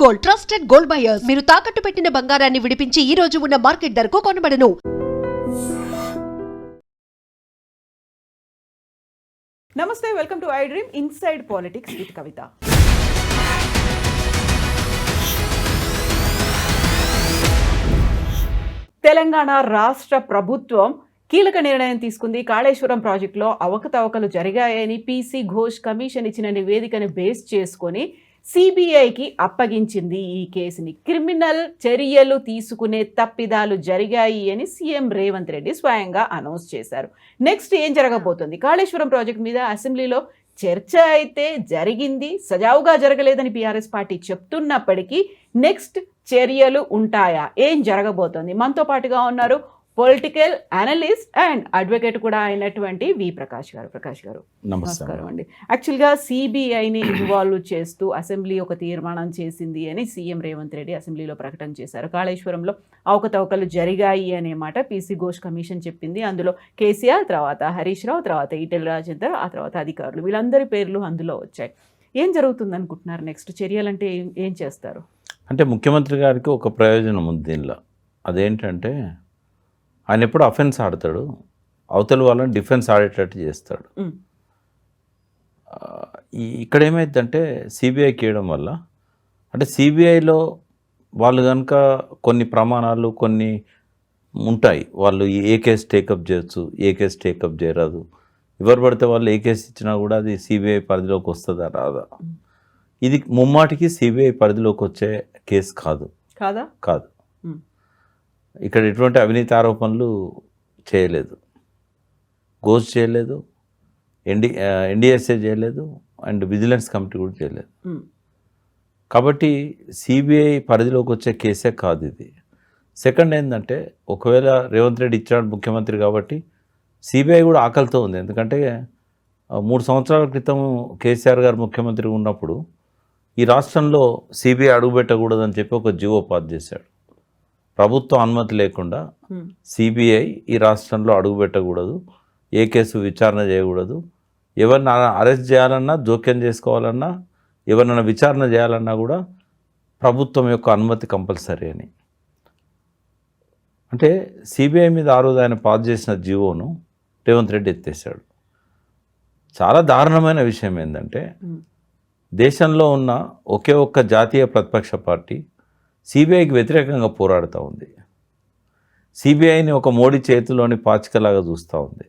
Gold, trusted gold buyers. మీరు తాకట్టు పెట్టిన బంగారాన్ని విడిపించి ఈ రోజు ఉన్న మార్కెట్ ధరకు కొనబడను. నమస్తే, welcome to I dream inside politics with Kavitha. Telangana రాష్ట్ర ప్రభుత్వం కీలక నిర్ణయం తీసుకుంది. కాళేశ్వరం ప్రాజెక్టులో అవకతవకలు జరిగాయని పీసీ ఘోష్ కమిషన్ ఇచ్చిన నివేదికను బేస్ చేసుకొని సిబిఐకి అప్పగించింది ఈ కేసుని. క్రిమినల్ చర్యలు తీసుకునే తప్పిదాలు జరిగాయి అని సీఎం రేవంత్ రెడ్డి స్వయంగా అనౌన్స్ చేశారు. నెక్స్ట్ ఏం జరగబోతుంది? కాళేశ్వరం ప్రాజెక్ట్ మీద అసెంబ్లీలో చర్చ అయితే జరిగింది, సజావుగా జరగలేదని బీఆర్ఎస్ పార్టీ చెప్తున్నప్పటికీ నెక్స్ట్ చర్యలు ఉంటాయా? ఏం జరగబోతోంది? మనతో పాటుగా ఉన్నారు పొలిటికల్ అనలిస్ట్ అండ్ అడ్వకేట్ కూడా అయినటువంటి వి ప్రకాష్ గారు. ప్రకాష్ గారు నమస్కారం అండి. యాక్చువల్గా సిబిఐని ఇన్వాల్వ్ చేస్తూ అసెంబ్లీ ఒక తీర్మానం చేసింది అని సీఎం రేవంత్ రెడ్డి అసెంబ్లీలో ప్రకటన చేశారు. కాళేశ్వరంలో అవకతవకలు జరిగాయి అనే మాట పీసీ ఘోష్ కమిషన్ చెప్పింది. అందులో కేసీఆర్, తర్వాత హరీష్ రావు, తర్వాత ఈటెల రాజేందర్, ఆ తర్వాత అధికారులు, వీళ్ళందరి పేర్లు అందులో వచ్చాయి. ఏం జరుగుతుంది అనుకుంటున్నారు? నెక్స్ట్ చర్యలంటే ఏం చేస్తారు? అంటే ముఖ్యమంత్రి గారికి ఒక ప్రయోజనం ఉంది దీనిలో. అదేంటంటే ఆయన ఎప్పుడు అఫెన్స్ ఆడతాడు, అవతల వాళ్ళని డిఫెన్స్ ఆడేటట్టు చేస్తాడు. ఇక్కడ ఏమైందంటే సిబిఐకి ఇవ్వడం వల్ల, అంటే సిబిఐలో వాళ్ళు కనుక కొన్ని ప్రమాణాలు కొన్ని ఉంటాయి. వాళ్ళు ఏ కేసు టేకప్ చేయొచ్చు, ఏ కేసు టేకప్ చేయరాదు, ఎవరు పడితే వాళ్ళు ఏ కేసు ఇచ్చినా కూడా అది సిబిఐ పరిధిలోకి వస్తుందా రాదా. ఇది ముమ్మాటికి సిబిఐ పరిధిలోకి వచ్చే కేసు కాదు. కాదు. ఇక్కడ ఎటువంటి అవినీతి ఆరోపణలు చేయలేదు, ఘోష్ చేయలేదు, ఎన్డీఎస్ఏ చేయలేదు, అండ్ విజిలెన్స్ కమిటీ కూడా చేయలేదు. కాబట్టి సిబిఐ పరిధిలోకి వచ్చే కేసే కాదు ఇది. సెకండ్ ఏంటంటే, ఒకవేళ రేవంత్ రెడ్డి ఇచ్చాడు ముఖ్యమంత్రి కాబట్టి సిబిఐ కూడా ఆకలితో ఉంది. ఎందుకంటే 3 సంవత్సరాల క్రితం కేసీఆర్ గారు ముఖ్యమంత్రి ఉన్నప్పుడు ఈ రాష్ట్రంలో సిబిఐ అడుగుపెట్టకూడదని చెప్పి ఒక జీవో పాస్ చేశాడు. ప్రభుత్వం అనుమతి లేకుండా సిబిఐ ఈ రాష్ట్రంలో అడుగుపెట్టకూడదు, ఏ కేసు విచారణ చేయకూడదు, ఎవరిని అరెస్ట్ చేయాలన్నా, జోక్యం చేసుకోవాలన్నా, ఎవరినైనా విచారణ చేయాలన్నా కూడా ప్రభుత్వం యొక్క అనుమతి కంపల్సరీ అని. అంటే సిబిఐ మీద ఆ రోజు ఆయన పాస్ చేసిన జీవోను రేవంత్ రెడ్డి ఎత్తేసాడు. చాలా దారుణమైన విషయం ఏంటంటే, దేశంలో ఉన్న ఒకే ఒక్క జాతీయ ప్రతిపక్ష పార్టీ సిబిఐకి వ్యతిరేకంగా పోరాడుతూ ఉంది. సిబిఐని ఒక మోడీ చేతిలోని పాచికలాగా చూస్తూ ఉంది.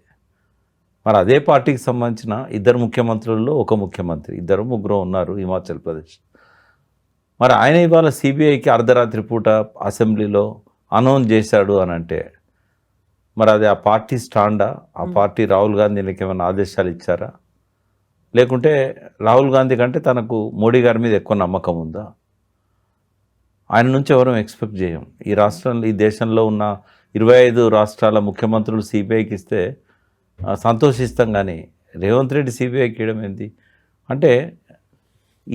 మరి అదే పార్టీకి సంబంధించిన 2 ముఖ్యమంత్రుల్లో ఒక ముఖ్యమంత్రి, 2-3 ఉన్నారు హిమాచల్ ప్రదేశ్. మరి ఆయన ఇవాళ సిబిఐకి అర్ధరాత్రి పూట అసెంబ్లీలో అనౌన్స్ చేశాడు అని అంటే, మరి అది ఆ పార్టీ స్టాండా? ఆ పార్టీ రాహుల్ గాంధీకి ఏమైనా ఆదేశాలు ఇచ్చారా? లేకుంటే రాహుల్ గాంధీ కంటే తనకు మోడీ గారి మీద ఎక్కువ నమ్మకం ఉందా? ఆయన నుంచి ఎవరూ ఎక్స్పెక్ట్ చేయం. ఈ రాష్ట్రంలో, ఈ దేశంలో ఉన్న 25 రాష్ట్రాల ముఖ్యమంత్రులు సిబిఐకి ఇస్తే సంతోషిస్తాం, కానీ రేవంత్ రెడ్డి సిబిఐకి ఇవ్వడం ఏంటి అంటే,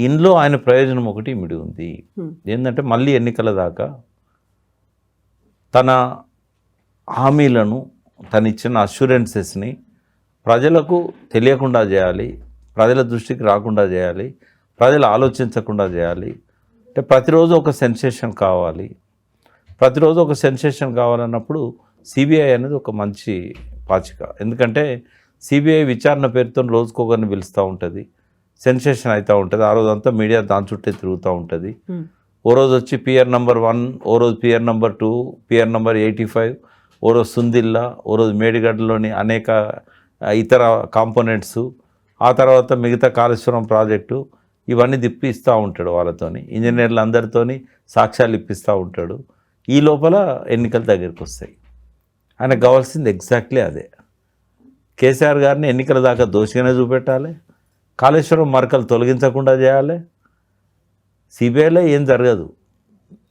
ఇందులో ఆయన ప్రయోజనం ఒకటి ఇమిడి ఉంది. ఏంటంటే, మళ్ళీ ఎన్నికల దాకా తన హామీలను, తను ఇచ్చిన అష్యూరెన్సెస్ని ప్రజలకు తెలియకుండా చేయాలి, ప్రజల దృష్టికి రాకుండా చేయాలి, ప్రజలు ఆలోచించకుండా చేయాలి. అంటే ప్రతిరోజు ఒక సెన్సేషన్ కావాలి. ప్రతిరోజు ఒక సెన్సేషన్ కావాలన్నప్పుడు సిబిఐ అనేది ఒక మంచి పాచిక. ఎందుకంటే సిబిఐ విచారణ పేరుతో రోజుకొకరిని పిలుస్తూ ఉంటుంది, సెన్సేషన్ అవుతూ ఉంటుంది. ఆ రోజంతా మీడియా దాని చుట్టే తిరుగుతూ ఉంటుంది. ఓ రోజు వచ్చి పియర్ నెంబర్ 1, ఓ రోజు పియర్ నెంబర్ 2, పియర్ నెంబర్ 85, ఓ రోజు సుందిల్లా, ఓ రోజు మేడిగడ్డలోని అనేక ఇతర కాంపోనెంట్స్, ఆ తర్వాత మిగతా కాళేశ్వరం ప్రాజెక్టు, ఇవన్నీ తిప్పిస్తూ ఉంటాడు వాళ్ళతోని, ఇంజనీర్లు అందరితోని సాక్ష్యాలు ఇప్పిస్తూ ఉంటాడు. ఈ లోపల ఎన్నికలు దగ్గరికి వస్తాయి. ఆయనకు కావాల్సింది ఎగ్జాక్ట్లీ అదే. కేసీఆర్ గారిని ఎన్నికల దాకా దోషిగానే చూపెట్టాలి, కాళేశ్వరం మరకలు తొలగించకుండా చేయాలి. సిబిఐలో ఏం జరగదు,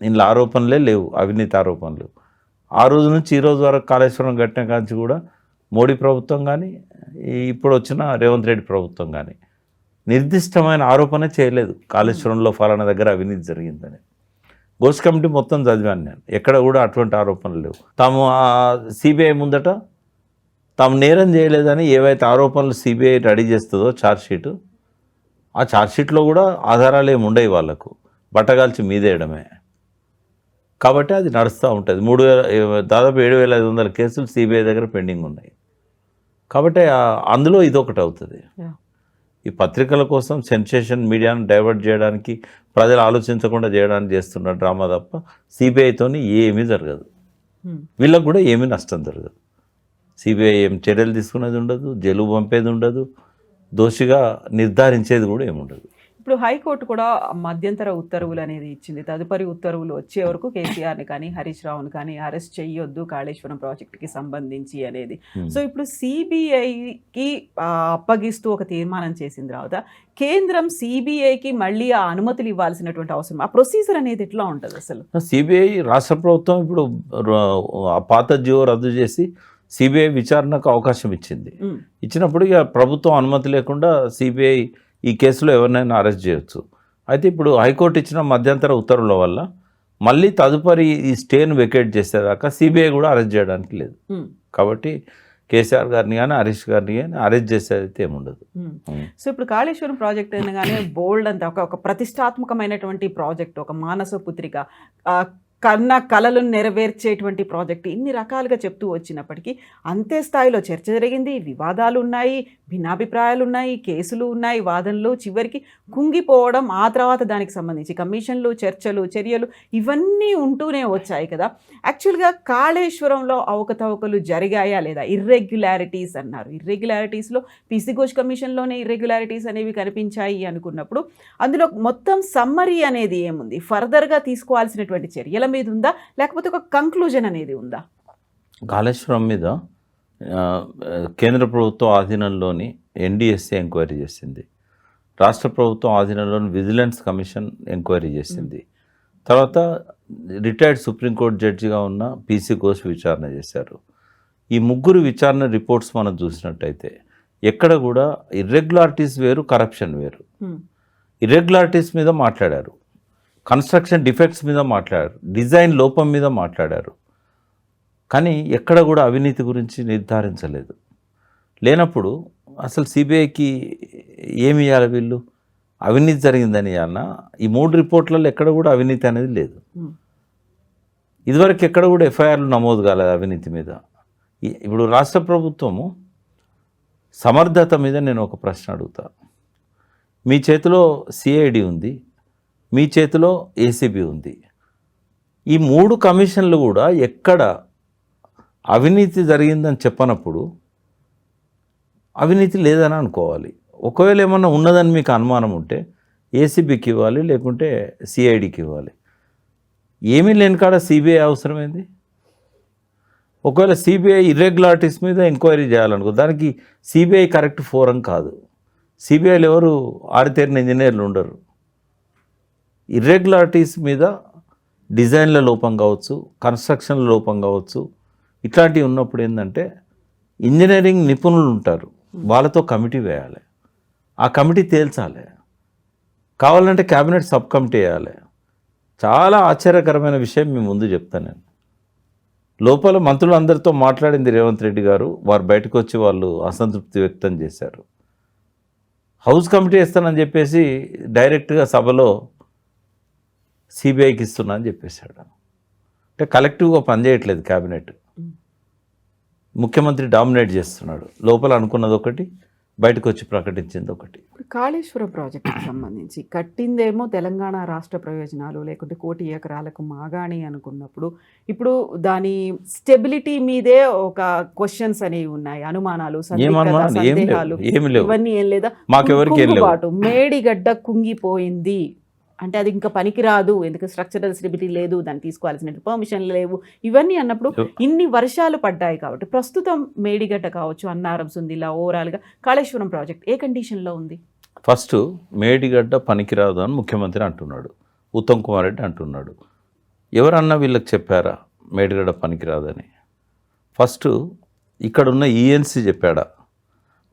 ఇందులో ఆరోపణలే లేవు, అవినీతి ఆరోపణలు. ఆ రోజు నుంచి ఈ రోజు వరకు కాళేశ్వరం కట్టిన కాంచి కూడా మోడీ ప్రభుత్వం కానీ, ఇప్పుడు వచ్చిన రేవంత్ రెడ్డి ప్రభుత్వం కానీ నిర్దిష్టమైన ఆరోపణ చేయలేదు కాళేశ్వరంలో ఫలానా దగ్గర అవినీతి జరిగిందని. ఘోష్ కమిటీ మొత్తం చదివాను నేను, ఎక్కడ కూడా అటువంటి ఆరోపణలు లేవు. తాము సిబిఐ ముందట తాము నేరం చేయలేదని ఏవైతే ఆరోపణలు సిబిఐ రెడీ చేస్తుందో ఛార్జ్షీటు, ఆ ఛార్జ్షీట్లో కూడా ఆధారాలు ఏమి ఉండవు వాళ్ళకు. బట్టగాల్చి మీదేయడమే. కాబట్టి అది నడుస్తూ ఉంటుంది. దాదాపు 7,500 కేసులు సిబిఐ దగ్గర పెండింగ్ ఉన్నాయి. కాబట్టి అందులో ఇదొకటి అవుతుంది. ఈ పత్రికల కోసం సెన్సేషన్ మీడియాను డైవర్ట్ చేయడానికి, ప్రజలు ఆలోచించకుండా చేయడానికి చేస్తున్న డ్రామా తప్ప సిబిఐతో ఏమీ జరగదు. వీళ్ళకు కూడా ఏమీ నష్టం జరగదు. సిబిఐ ఏం చర్యలు తీసుకునేది ఉండదు, జైలు పంపేది ఉండదు, దోషిగా నిర్ధారించేది కూడా ఏముండదు. ఇప్పుడు హైకోర్టు కూడా మధ్యంతర ఉత్తర్వులు అనేది ఇచ్చింది. తదుపరి ఉత్తర్వులు వచ్చే వరకు కేసీఆర్ని కానీ హరీష్ రావుని కానీ అరెస్ట్ చేయొద్దు కాళేశ్వరం ప్రాజెక్టుకి సంబంధించి అనేది. సో ఇప్పుడు సిబిఐకి అప్పగిస్తూ ఒక తీర్మానం చేసింది తర్వాత కేంద్రం సిబిఐకి మళ్ళీ ఆ అనుమతులు ఇవ్వాల్సినటువంటి అవసరం, ఆ ప్రొసీజర్ అనేది ఎట్లా ఉంటుంది అసలు? సిబిఐ రాష్ట్ర ప్రభుత్వం ఇప్పుడు ఆ పాత జియో రద్దు చేసి సిబిఐ విచారణకు అవకాశం ఇచ్చింది. ఇచ్చినప్పుడు ఇక ప్రభుత్వం అనుమతి లేకుండా సిబిఐ ఈ కేసులో ఎవరినైనా అరెస్ట్ చేయొచ్చు. అయితే ఇప్పుడు హైకోర్టు ఇచ్చిన మధ్యంతర ఉత్తర్వుల వల్ల మళ్ళీ తదుపరి ఈ స్టేను వెకేట్ చేసేదాకా సిబిఐ కూడా అరెస్ట్ చేయడానికి లేదు. కాబట్టి కేసీఆర్ గారిని కానీ హరీష్ గారిని కానీ అరెస్ట్ చేసేదైతే ఏముండదు. సో ఇప్పుడు కాళేశ్వరం ప్రాజెక్ట్ అనగానే బోల్డ్ అంతా ఒక ప్రతిష్టాత్మకమైనటువంటి ప్రాజెక్ట్, ఒక మానస పుత్రిక, కన్న కళలను నెరవేర్చేటువంటి ప్రాజెక్ట్, ఇన్ని రకాలుగా చెప్తూ వచ్చినప్పటికీ అంతే స్థాయిలో చర్చ జరిగింది, వివాదాలు ఉన్నాయి, భిన్నాభిప్రాయాలు ఉన్నాయి, కేసులు ఉన్నాయి, వాదనలు, చివరికి కుంగిపోవడం, ఆ తర్వాత దానికి సంబంధించి కమిషన్లు, చర్చలు, చర్యలు ఇవన్నీ ఉంటూనే వచ్చాయి కదా. యాక్చువల్గా కాళేశ్వరంలో అవకతవకలు జరిగాయా లేదా? ఇర్రెగ్యులారిటీస్ అన్నారు. ఇర్రెగ్యులారిటీస్లో పీసీ ఘోష్ కమిషన్లోనే ఇర్రెగ్యులారిటీస్ అనేవి కనిపించాయి అనుకున్నప్పుడు అందులో మొత్తం సమ్మరీ అనేది ఏముంది? ఫర్దర్గా తీసుకోవాల్సినటువంటి చర్యల మీద ఉందా, లేకపోతే ఒక కంక్లూజన్ అనేది ఉందా? కాళేశ్వరం మీద కేంద్ర ప్రభుత్వం ఆధీనంలోని ఎన్డిఎస్ఏ ఎంక్వైరీ చేసింది, రాష్ట్ర ప్రభుత్వం ఆధీనంలోని విజిలెన్స్ కమిషన్ ఎంక్వైరీ చేసింది, తర్వాత రిటైర్డ్ సుప్రీంకోర్టు జడ్జిగా ఉన్న పీసీ ఘోష్ విచారణ చేశారు. ఈ ముగ్గురు విచారణ రిపోర్ట్స్ మనం చూసినట్టయితే ఎక్కడ కూడా ఇర్రెగ్యులారిటీస్ వేరు, కరప్షన్ వేరు. ఇర్రెగ్యులారిటీస్ మీద మాట్లాడారు, కన్స్ట్రక్షన్ డిఫెక్ట్స్ మీద మాట్లాడారు, డిజైన్ లోపం మీద మాట్లాడారు, కానీ ఎక్కడ కూడా అవినీతి గురించి నిర్ధారించలేదు. లేనప్పుడు అసలు సిబిఐకి ఏమి ఇవ్వాలి? వీళ్ళు అవినీతి జరిగిందని అన్న ఈ 3 రిపోర్ట్లలో ఎక్కడ కూడా అవినీతి అనేది లేదు. ఇదివరకు ఎక్కడ కూడా ఎఫ్ఐఆర్లు నమోదు కాలేదు అవినీతి మీద. ఇప్పుడు రాష్ట్ర ప్రభుత్వము సమర్థత మీద నేను ఒక ప్రశ్న అడుగుతా. మీ చేతిలో సిఐడి ఉంది, మీ చేతిలో ఏసీబీ ఉంది. ఈ 3 కమిషన్లు కూడా ఎక్కడ అవినీతి జరిగిందని చెప్పనప్పుడు అవినీతి లేదని అనుకోవాలి. ఒకవేళ ఏమన్నా ఉన్నదని మీకు అనుమానం ఉంటే ఏసీబీకి ఇవ్వాలి, లేకుంటే సిఐడికి ఇవ్వాలి. ఏమీ లేని కాడ సిబిఐ అవసరమైంది. ఒకవేళ సిబిఐ ఇర్రెగ్యులారిటీస్ మీద ఎంక్వైరీ చేయాలనుకో, దానికి సిబిఐ కరెక్ట్ ఫోరం కాదు. సిబిఐలో ఎవరు ఆరితేరిన ఇంజనీర్లు ఉండరు. ఇర్రెగ్యులారిటీస్ మీద డిజైన్ల లోపం కావచ్చు, కన్స్ట్రక్షన్ల లోపం కావచ్చు, ఇట్లాంటివి ఉన్నప్పుడు ఏంటంటే ఇంజనీరింగ్ నిపుణులు ఉంటారు, వాళ్ళతో కమిటీ వేయాలి, ఆ కమిటీ తేల్చాలి, కావాలంటే క్యాబినెట్ సబ్ కమిటీ వేయాలి. చాలా ఆశ్చర్యకరమైన విషయం మీ ముందు చెప్తాను నేను. లోపల మంత్రులందరితో మాట్లాడింది రేవంత్ రెడ్డి గారు, వారు బయటకు వచ్చి వాళ్ళు అసంతృప్తి వ్యక్తం చేశారు. హౌస్ కమిటీ ఇస్తానని చెప్పేసి డైరెక్ట్గా సభలో సిబిఐకి ఇస్తున్నా అని చెప్పేశాడు. అంటే కలెక్టివ్గా పనిచేయట్లేదు క్యాబినెట్, ముఖ్యమంత్రి డామినేట్ చేస్తున్నాడు. లోపల అనుకున్నది ఒకటి, బయటకు వచ్చి ప్రకటించింది ఒకటి. కాళేశ్వరం ప్రాజెక్టుకి సంబంధించి కట్టిందేమో తెలంగాణ రాష్ట్ర ప్రయోజనాలు, లేకుంటే 1 కోటి ఎకరాలకు మాగాణి అనుకున్నప్పుడు ఇప్పుడు దాని స్టెబిలిటీ మీదే ఒక క్వశ్చన్స్ అనేవి ఉన్నాయి, అనుమానాలు, సందేహాలు, ఇవన్నీ ఏం లేదా? మేడిగడ్డ కుంగిపోయింది అంటే అది ఇంకా పనికిరాదు, ఎందుకంటే స్ట్రక్చరల్ స్టెబిలిటీ లేదు, దాన్ని తీసుకోవాల్సిన పర్మిషన్లు లేవు, ఇవన్నీ అన్నప్పుడు ఇన్ని వర్షాలు పడ్డాయి కాబట్టి ప్రస్తుతం మేడిగడ్డ కావచ్చు, అన్నారం, సుందిలా, ఓవరాల్గా కాళేశ్వరం ప్రాజెక్ట్ ఏ కండిషన్లో ఉంది? ఫస్ట్ మేడిగడ్డ పనికిరాదు అని ముఖ్యమంత్రి అంటున్నాడు, ఉత్తమ్ కుమార్ రెడ్డి అంటున్నాడు. ఎవరన్నా వీళ్ళకి చెప్పారా మేడిగడ్డ పనికిరాదని? ఫస్ట్ ఇక్కడున్న ఈఎన్సీ చెప్పాడా?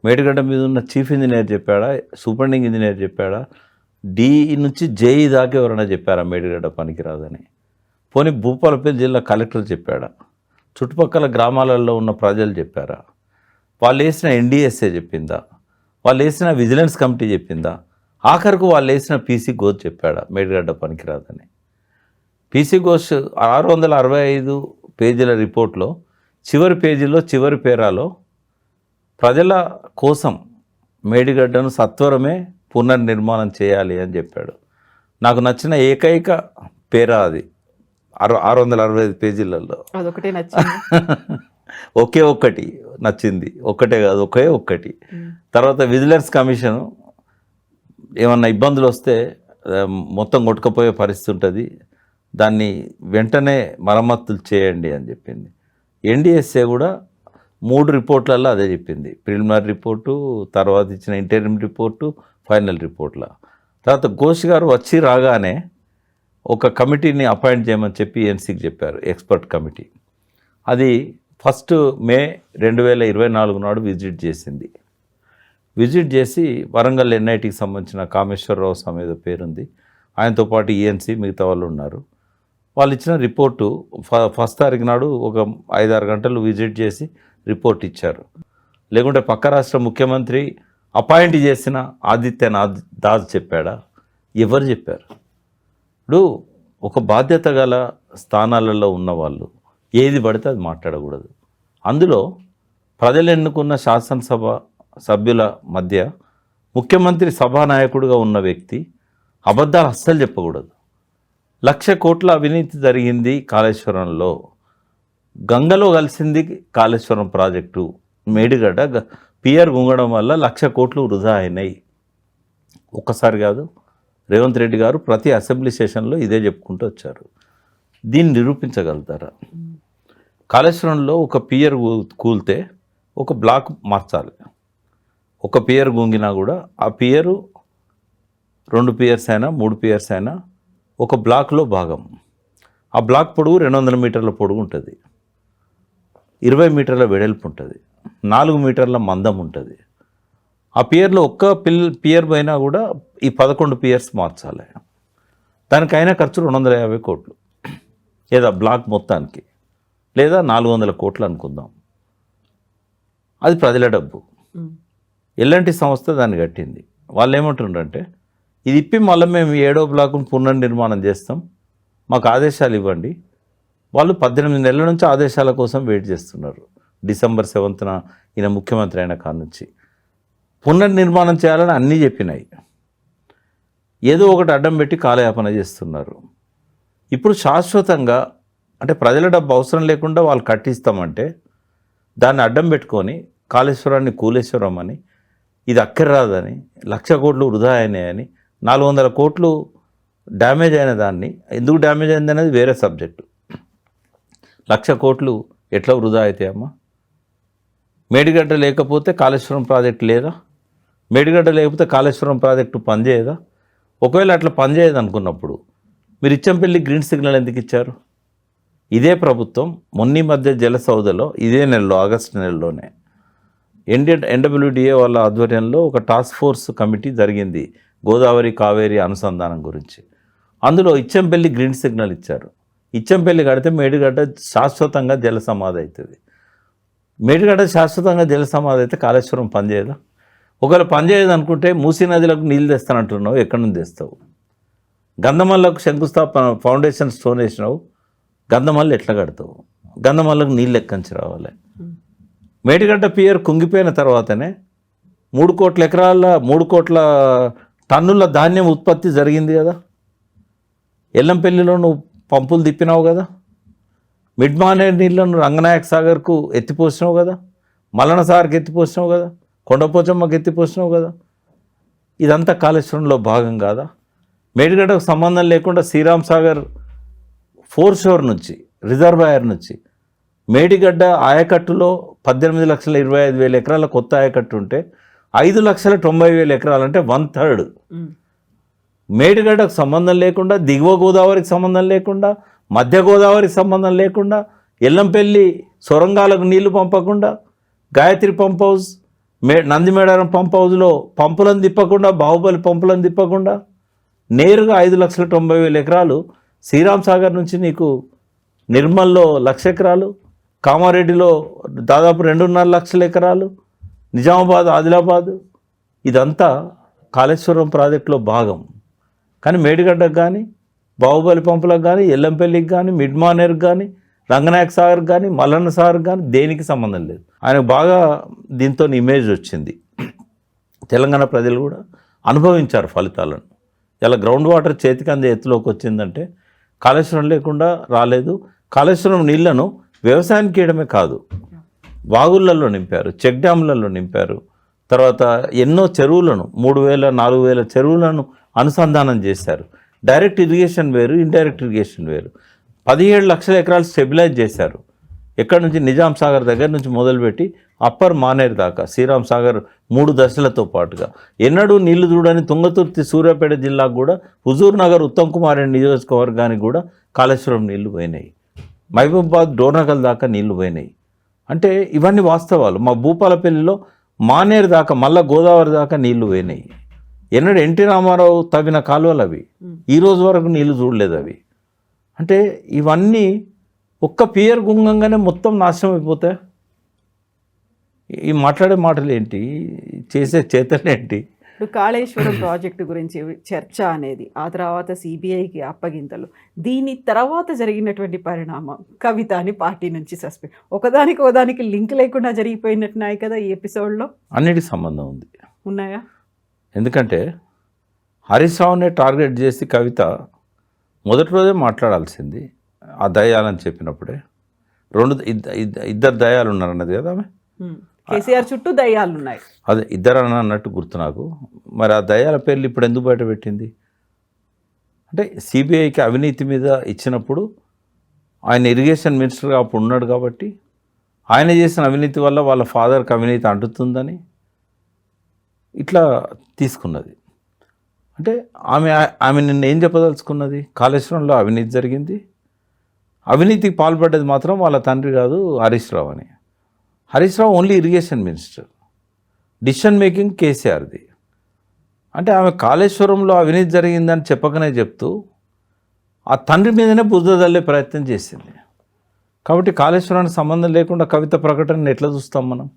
మేడిగడ్డ మీద ఉన్న చీఫ్ ఇంజనీర్ చెప్పాడా? సూపరింటెండింగ్ ఇంజనీర్ చెప్పాడా? డి నుంచి జేఈ దాకా ఎవరైనా చెప్పారా మేడిగడ్డ పనికిరాదని? పోనీ భూపాలపల్లి జిల్లా కలెక్టర్ చెప్పాడా? చుట్టుపక్కల గ్రామాలలో ఉన్న ప్రజలు చెప్పారా? వాళ్ళు వేసిన ఎన్డిఎస్ఏ చెప్పిందా? వాళ్ళు వేసిన విజిలెన్స్ కమిటీ చెప్పిందా? ఆఖరికి వాళ్ళు వేసిన పీసీ ఘోష్ చెప్పాడు మేడిగడ్డ పనికిరాదని. పీసీ ఘోష్ 665 పేజీల రిపోర్ట్లో చివరి పేజీలో చివరి పేరాలో ప్రజల కోసం మేడిగడ్డను సత్వరమే పునర్నిర్మాణం చేయాలి అని చెప్పాడు. నాకు నచ్చిన ఏకైక పేరా అది 665 పేజీలలో. అదొకటే నచ్చింది. ఒకే ఒక్కటి నచ్చింది, ఒక్కటే కాదు, ఒకే ఒక్కటి. తర్వాత విజిలెన్స్ కమిషన్ ఏమన్నా ఇబ్బందులు వస్తే మొత్తం కొట్టుకుపోయే పరిస్థితి ఉంటుంది, దాన్ని వెంటనే మరమ్మతులు చేయండి అని చెప్పింది. ఎన్డిఎస్ఏ కూడా 3 రిపోర్ట్లలో అదే చెప్పింది. ప్రిలిమినరీ రిపోర్టు, తర్వాత ఇచ్చిన ఇంటర్మ్ రిపోర్టు, ఫైనల్ రిపోర్ట్ల. తర్వాత ఘోష్ గారు వచ్చి రాగానే ఒక కమిటీని అపాయింట్ చేయమని చెప్పి ఎన్సీకి చెప్పారు, ఎక్స్పర్ట్ కమిటీ. అది 1 మే 2024 నాడు విజిట్ చేసింది. విజిట్ చేసి వరంగల్ ఎన్ఐటికి సంబంధించిన కామేశ్వరరావు స్వామి ఏదో పేరుంది, ఆయనతో పాటు ఈఎన్సీ మిగతా వాళ్ళు ఉన్నారు. వాళ్ళు ఇచ్చిన రిపోర్టు 1 తారీఖు నాడు ఒక 5-6 గంటలు విజిట్ చేసి రిపోర్ట్ ఇచ్చారు. లేకుంటే పక్క రాష్ట్ర ముఖ్యమంత్రి అపాయింట్ చేసిన ఆదిత్యనాథ్ దాస్ చెప్పాడా? ఎవరు చెప్పారు? ఇప్పుడు ఒక బాధ్యత గల స్థానాలలో ఉన్నవాళ్ళు ఏది పడితే అది మాట్లాడకూడదు. అందులో ప్రజలు ఎన్నుకున్న శాసనసభ సభ్యుల మధ్య ముఖ్యమంత్రి సభానాయకుడిగా ఉన్న వ్యక్తి అబద్ధాలు అస్సలు చెప్పకూడదు. 1,00,000 కోట్ల అవినీతి జరిగింది కాళేశ్వరంలో, గంగలో కలిసింది కాళేశ్వరం ప్రాజెక్టు, మేడిగడ్డ పిఆర్ గుంగడం వల్ల 1,00,000 కోట్లు వృధా అయినాయి. ఒక్కసారి కాదు, రేవంత్ రెడ్డి గారు ప్రతి అసెంబ్లీ సెషన్లో ఇదే చెప్పుకుంటూ వచ్చారు. దీన్ని నిరూపించగలుగుతారా? కాళేశ్వరంలో ఒక పియర్ కూలితే ఒక బ్లాక్ మార్చాలి. ఒక పియర్ గుంగినా కూడా ఆ పియరు 2 పియర్స్ అయినా 3 పియర్స్ అయినా ఒక బ్లాక్లో భాగం. ఆ బ్లాక్ పొడుగు 200 మీటర్ల పొడుగు ఉంటుంది, 20 మీటర్ల వెడల్పు ఉంటుంది, 4 మీటర్ల మందం ఉంటుంది. ఆ పియర్లో ఒక్క పియర్ పైన కూడా ఈ 11 పియర్స్ మార్చాలి. దానికైనా ఖర్చు 250 కోట్లు, లేదా బ్లాక్ మొత్తానికి, లేదా 400 కోట్లు అనుకుందాం. అది ప్రజల డబ్బు. ఎల్ఎన్టీ సంస్థ దాన్ని కట్టింది. వాళ్ళు ఏమంటుండ్రంటే, ఇది ఇప్పి మళ్ళీ మేము 7వ బ్లాక్ను పునర్నిర్మాణం చేస్తాం, మాకు ఆదేశాలు ఇవ్వండి. వాళ్ళు 18 నెలల నుంచి ఆదేశాల కోసం వెయిట్ చేస్తున్నారు. డిసెంబర్ 7న ఈయన ముఖ్యమంత్రి అయిన కాడ నుంచి పునర్నిర్మాణం చేయాలని అన్నీ చెప్పినాయి. ఏదో ఒకటి అడ్డం పెట్టి కాలయాపన చేస్తున్నారు. ఇప్పుడు శాశ్వతంగా అంటే ప్రజల డబ్బు అవసరం లేకుండా వాళ్ళు కట్టిస్తామంటే దాన్ని అడ్డం పెట్టుకొని కాళేశ్వరాన్ని కూలేశ్వరం అని, ఇది అక్కర్రాదని, 1,00,000 కోట్లు వృధా అయినాయని, 400 కోట్లు డ్యామేజ్ అయిన దాన్ని, ఎందుకు డ్యామేజ్ అయింది అనేది వేరే సబ్జెక్టు. 1,00,000 కోట్లు ఎట్లా వృధా అవుతాయమ్మా? మేడిగడ్డ లేకపోతే కాళేశ్వరం ప్రాజెక్టు లేదా? మేడిగడ్డ లేకపోతే కాళేశ్వరం ప్రాజెక్టు పనిచేయదా? ఒకవేళ అట్లా పనిచేయదు అనుకున్నప్పుడు మీరు ఇచ్చంపల్లి గ్రీన్ సిగ్నల్ ఎందుకు ఇచ్చారు? ఇదే ప్రభుత్వం మొన్న మధ్య జలసౌదలో ఇదే నెలలో ఆగస్టు నెలలోనే ఎన్డబ్ల్యూడిఏ వాళ్ళ ఆధ్వర్యంలో ఒక టాస్క్ ఫోర్స్ కమిటీ జరిగింది గోదావరి కావేరి అనుసంధానం గురించి. అందులో ఇచ్చంపల్లి గ్రీన్ సిగ్నల్ ఇచ్చారు. ఇచ్చంపల్లి కడితే మేడిగడ్డ శాశ్వతంగా జల సమాధి అవుతుంది. మేడిగడ్డ శాశ్వతంగా జల సమాధి అయితే కాళేశ్వరం పనిచేయదా? ఒకవేళ పనిచేయదు అనుకుంటే మూసీ నదిలకు నీళ్ళు తెస్తానంటున్నావు, ఎక్కడి నుంచి తెస్తావు? గంధమల్లకు శంకుస్థాపన ఫౌండేషన్ స్టోన్ వేసినావు, గంధమల్లి ఎట్లా కడతావు? గంధమల్లకు నీళ్ళు ఎక్కంచి రావాలి. మేడిగడ్డ పియర్ కుంగిపోయిన తర్వాతనే 3 కోట్ల ఎకరాల 3 కోట్ల టన్నుల ధాన్యం ఉత్పత్తి జరిగింది కదా. ఎల్లంపల్లిలో నువ్వు పంపులు తిప్పినావు కదా, మిడ్ మానేర్ నీళ్ళను రంగనాయక సాగర్కు ఎత్తిపోసినావు కదా, మల్లన సాగర్కి ఎత్తిపోసినావు కదా, కొండపోచమ్మకి ఎత్తిపోసినావు కదా. ఇదంతా కాళేశ్వరంలో భాగం కాదా? మేడిగడ్డకు సంబంధం లేకుండా శ్రీరామ్ సాగర్ ఫోర్ షోర్ నుంచి, రిజర్వాయర్ నుంచి మేడిగడ్డ ఆయకట్టులో 18,25,000 ఎకరాల కొత్త ఆయకట్టు ఉంటే 5,90,000 ఎకరాలు అంటే 1/3. మేడిగడ్డకు సంబంధం లేకుండా, దిగువ గోదావరికి సంబంధం లేకుండా, మధ్య గోదావరికి సంబంధం లేకుండా, ఎల్లంపల్లి సొరంగాలకు నీళ్లు పంపకుండా, Gayatri pump house, Nandimedaram pump హౌస్లో పంపులను తిప్పకుండా, బాహుబలి పంపులను తిప్పకుండా నేరుగా 5,90,000 ఎకరాలు శ్రీరామ్ సాగర్ నుంచి నీకు నిర్మల్లో 1,00,000 ఎకరాలు, కామారెడ్డిలో దాదాపు 2.5 లక్షల ఎకరాలు, నిజామాబాద్, ఆదిలాబాద్, ఇదంతా కాళేశ్వరం ప్రాజెక్టులో భాగం. కానీ మేడిగడ్డకు కానీ, బాహుబలి పంపులకు కానీ, ఎల్లంపల్లికి కానీ, మిడ్ మానేర్కి కానీ, రంగనాయక సాగర్కి కానీ, మల్లన్న సాగర్కి కానీ దేనికి సంబంధం లేదు. ఆయనకు బాగా దీంతో ఇమేజ్ వచ్చింది. తెలంగాణ ప్రజలు కూడా అనుభవించారు ఫలితాలను. ఇలా గ్రౌండ్ వాటర్ చేతికి అందే ఎత్తులోకి వచ్చిందంటే కాళేశ్వరం లేకుండా రాలేదు. కాళేశ్వరం నీళ్లను వ్యవసాయానికి ఇవ్వడమే కాదు, వాగుళ్ళల్లో నింపారు, చెక్ డ్యామ్లలో నింపారు. తర్వాత ఎన్నో చెరువులను 3000, 4000 చెరువులను అనుసంధానం చేశారు. డైరెక్ట్ ఇరిగేషన్ వేరు, ఇండైరెక్ట్ ఇరిగేషన్ వేరు. 17 లక్షల ఎకరాలు స్టెబిలైజ్ చేశారు. ఎక్కడి నుంచి నిజాం సాగర్ దగ్గర నుంచి మొదలుపెట్టి అప్పర్ మానేర్ దాకా, శ్రీరామ్ సాగర్ 3 దశలతో పాటుగా ఎన్నడూ నీళ్లు చూడని తుంగతుర్తి సూర్యాపేట జిల్లాకు కూడా, హుజూర్ నగర్ ఉత్తమ్ కుమార్ రెడ్డి నియోజకవర్గానికి కూడా కాళేశ్వరం నీళ్లు పోయినాయి. మహబూబాబాద్ డోర్నగల్ దాకా నీళ్లు పోయినాయి. అంటే ఇవన్నీ వాస్తవాలు. మా భూపాలపల్లిలో మానేరు దాకా, మళ్ళా గోదావరి దాకా నీళ్లు పోయినాయి. ఎన్నడూ ఎన్టీ రామారావు తవ్విన కాలువలు అవి. ఈ రోజు వరకు నీళ్లు చూడలేదు అవి. అంటే ఇవన్నీ ఒక్క పియర్ గుంగంగానే మొత్తం నాశనం అయిపోతాయి. ఈ మాట్లాడే మాటలు ఏంటి, చేసే చేతలు ఏంటి? ఇప్పుడు కాళేశ్వరం ప్రాజెక్టు గురించి చర్చ అనేది, ఆ తర్వాత సిబిఐకి అప్పగింతలు, దీని తర్వాత జరిగినటువంటి పరిణామం కవితని పార్టీ నుంచి సస్పెండ్, ఒకదానికి లింక్ లేకుండా జరిగిపోయినట్టున్నాయి కదా ఈ ఎపిసోడ్లో. అన్నిటికి సంబంధం ఉంది. ఉన్నాయా? ఎందుకంటే హరీష్ రావునే టార్గెట్ చేసి కవిత మొదటి రోజే మాట్లాడాల్సింది. ఆ దయ్యాలని చెప్పినప్పుడే ఇద్దరు దయ్యాలు ఉన్నారన్నది కదా ఆమె. కేసీఆర్ చుట్టూ దయ్యాలు ఉన్నాయి, అదే ఇద్దరు అన్నట్టు గుర్తు నాకు. మరి ఆ దయ్యాల పేర్లు ఇప్పుడు ఎందుకు బయట పెట్టింది అంటే, సిబిఐకి అవినీతి మీద ఇచ్చినప్పుడు ఆయన ఇరిగేషన్ మినిస్టర్గా అప్పుడు ఉన్నాడు కాబట్టి, ఆయన చేసిన అవినీతి వల్ల వాళ్ళ ఫాదర్కి అవినీతి అంటుతుందని ఇట్లా తీసుకున్నది. అంటే ఆమె నిన్న ఏం చెప్పదలుచుకున్నది? కాళేశ్వరంలో అవినీతి జరిగింది, అవినీతికి పాల్పడ్డది మాత్రం వాళ్ళ తండ్రి కాదు హరీష్ రావు అని. Harish Rao only irrigation minister, decision making కేసీఆర్ది. అంటే ఆమె కాళేశ్వరంలో అవినీతి జరిగిందని చెప్పకనే చెప్తూ ఆ తండ్రి మీదనే బురద జల్లే ప్రయత్నం చేసింది. కాబట్టి కాళేశ్వరానికి సంబంధం లేకుండా కవిత ప్రకటనను ఎట్లా చూస్తాం మనం?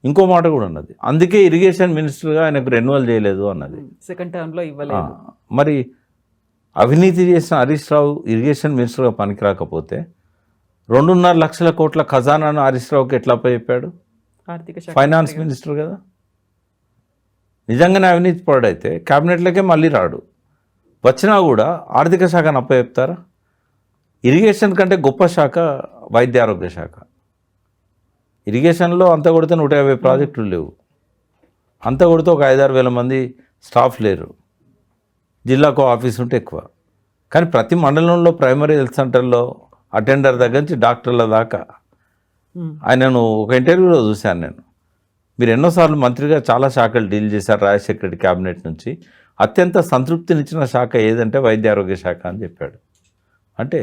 ఇంకో మాట కూడా ఉన్నది, అందుకే ఇరిగేషన్ మినిస్టర్గా ఆయనకు రెన్యువల్ చేయలేదు అన్నది. సెకండ్ టర్మ్లో ఇవ్వలేదు. మరి అవినీతి చేసిన హరీష్ రావు ఇరిగేషన్ మినిస్టర్గా పనికిరాకపోతే 2.5 లక్షల కోట్ల ఖజానాను హరీష్ రావుకి ఎట్లా అప్పచెప్పాడు? ఫైనాన్స్ మినిస్టర్ కదా. నిజంగానే అవినీతి పడైతే క్యాబినెట్లకే మళ్ళీ రాడు, వచ్చినా కూడా ఆర్థిక శాఖను అప్పచెప్తారా? ఇరిగేషన్ కంటే గొప్ప శాఖ వైద్య ఆరోగ్య శాఖ. ఇరిగేషన్లో అంత కొడితే 150 ప్రాజెక్టులు లేవు, అంత కొడితే ఒక 5-6 వేల మంది స్టాఫ్ లేరు, జిల్లాకు ఆఫీస్ ఉంటే ఎక్కువ. కానీ ప్రతి మండలంలో ప్రైమరీ హెల్త్ సెంటర్లో అటెండర్ దగ్గర నుంచి డాక్టర్ల దాకా. ఆయనను ఒక ఇంటర్వ్యూలో చూశాను నేను. మీరు ఎన్నోసార్లు మంత్రిగా చాలా శాఖలు డీల్ చేశారు రాజశేఖర రెడ్డి క్యాబినెట్ నుంచి, అత్యంత సంతృప్తినిచ్చిన శాఖ ఏదంటే వైద్య ఆరోగ్య శాఖ అని చెప్పాడు. అంటే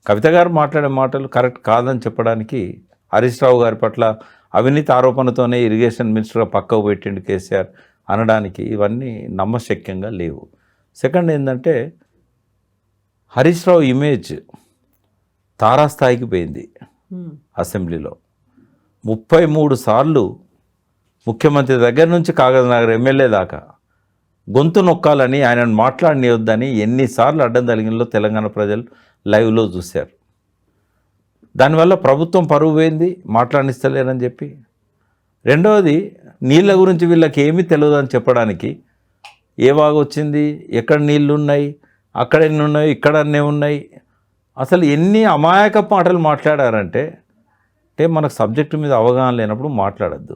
కవిత గారు మాట్లాడే మాటలు కరెక్ట్ కాదని చెప్పడానికి, హరీష్ రావు గారి పట్ల అవినీతి ఆరోపణతోనే ఇరిగేషన్ మినిస్టర్గా పక్కకు పెట్టిండు కేసీఆర్ అనడానికి ఇవన్నీ నమ్మశక్యంగా లేవు. సెకండ్ ఏంటంటే, హరీష్ రావు ఇమేజ్ తారాస్థాయికి పోయింది. అసెంబ్లీలో 33 సార్లు ముఖ్యమంత్రి దగ్గర నుంచి కాగజ్నగర్ ఎమ్మెల్యే దాకా గొంతు నొక్కాలని, ఆయనను మాట్లాడనియొద్దని ఎన్నిసార్లు అడ్డం తగిలిందో తెలంగాణ ప్రజలు లైవ్లో చూశారు. దానివల్ల ప్రభుత్వం పరువు పోయింది, మాట్లాడిస్తలేరని చెప్పి. రెండవది, నీళ్ళ గురించి వీళ్ళకి ఏమీ తెలియదు అని చెప్పడానికి, ఏ వాగు వచ్చింది, ఎక్కడ నీళ్ళు ఉన్నాయి, అక్కడ ఎన్ని ఉన్నాయి, ఇక్కడ అన్నీ ఉన్నాయి, అసలు ఎన్ని అమాయక మాటలు మాట్లాడారంటే మనకు సబ్జెక్టు మీద అవగాహన లేనప్పుడు మాట్లాడద్దు.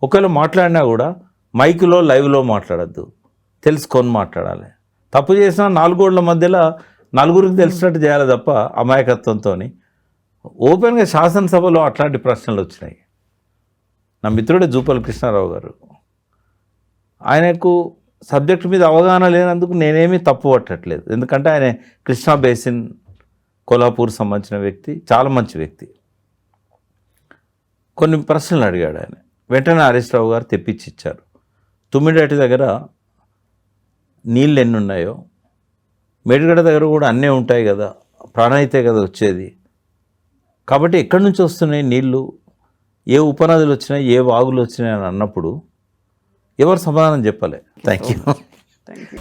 ఒకవేళ మాట్లాడినా కూడా మైకులో లైవ్లో మాట్లాడద్దు, తెలుసుకొని మాట్లాడాలి. తప్పు చేసినా 4 గోడల మధ్యలో నలుగురికి తెలిసినట్టు చేయాలి తప్ప అమాయకత్వంతో. ఓపెన్గా శాసనసభలో అట్లాంటి ప్రశ్నలు వచ్చినాయి. నా మిత్రుడే జూపల్లి కృష్ణారావు గారు, ఆయనకు సబ్జెక్టు మీద అవగాహన లేనందుకు నేనేమీ తప్పు పట్టట్లేదు. ఎందుకంటే ఆయన కృష్ణా బేసిన్ కొల్హాపూర్ సంబంధించిన వ్యక్తి, చాలా మంచి వ్యక్తి. కొన్ని ప్రశ్నలు అడిగాడు ఆయన, వెంటనే హరీష్ రావు గారు తెప్పించి ఇచ్చారు. తుమ్మిడేటి దగ్గర నీళ్ళు ఎన్ని ఉన్నాయో, మేడిగడ్డ దగ్గర కూడా అన్నీ ఉంటాయి కదా, ప్రాణహితే కదా వచ్చేది. కాబట్టి ఎక్కడి నుంచి వస్తున్నాయి నీళ్ళు, ఏ ఉపనదులు వచ్చినాయి, ఏ వాగులు వచ్చినాయి అని అన్నప్పుడు ఎవరు సమాధానం చెప్పలే. Thank you.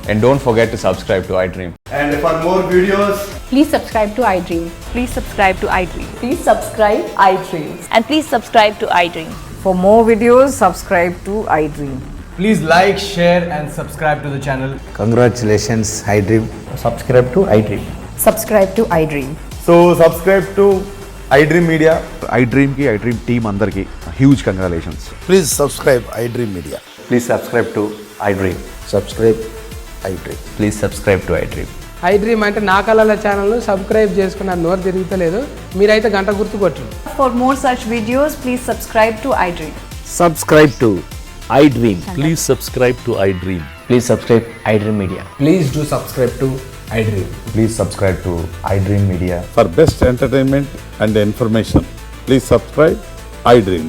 And don't forget to subscribe to iDream. And for more videos, Please subscribe to iDream. Please subscribe to iDream. Please subscribe iDream. And please subscribe to iDream. For more videos, subscribe to iDream. please like, share and subscribe to the channel. Congratulations, iDream. Subscribe to iDream. Subscribe to iDream. So subscribe to iDream Media. iDream ki iDream team andarki huge congratulations. Please subscribe iDream Media. Please subscribe to iDream. Subscribe iDream. Please subscribe to iDream. iDream అంటే నా కళల ఛానల్ను subscribe చేసుకున్న నోరు తిరుగుతలేదు, మీరైతే గంట గుర్తు కొట్టండి. For more such videos, please subscribe to iDream. Subscribe to iDream. Please subscribe to iDream. Please subscribe iDream Media. Please do subscribe to iDream. Please subscribe to iDream Media. For best entertainment and information, please subscribe iDream.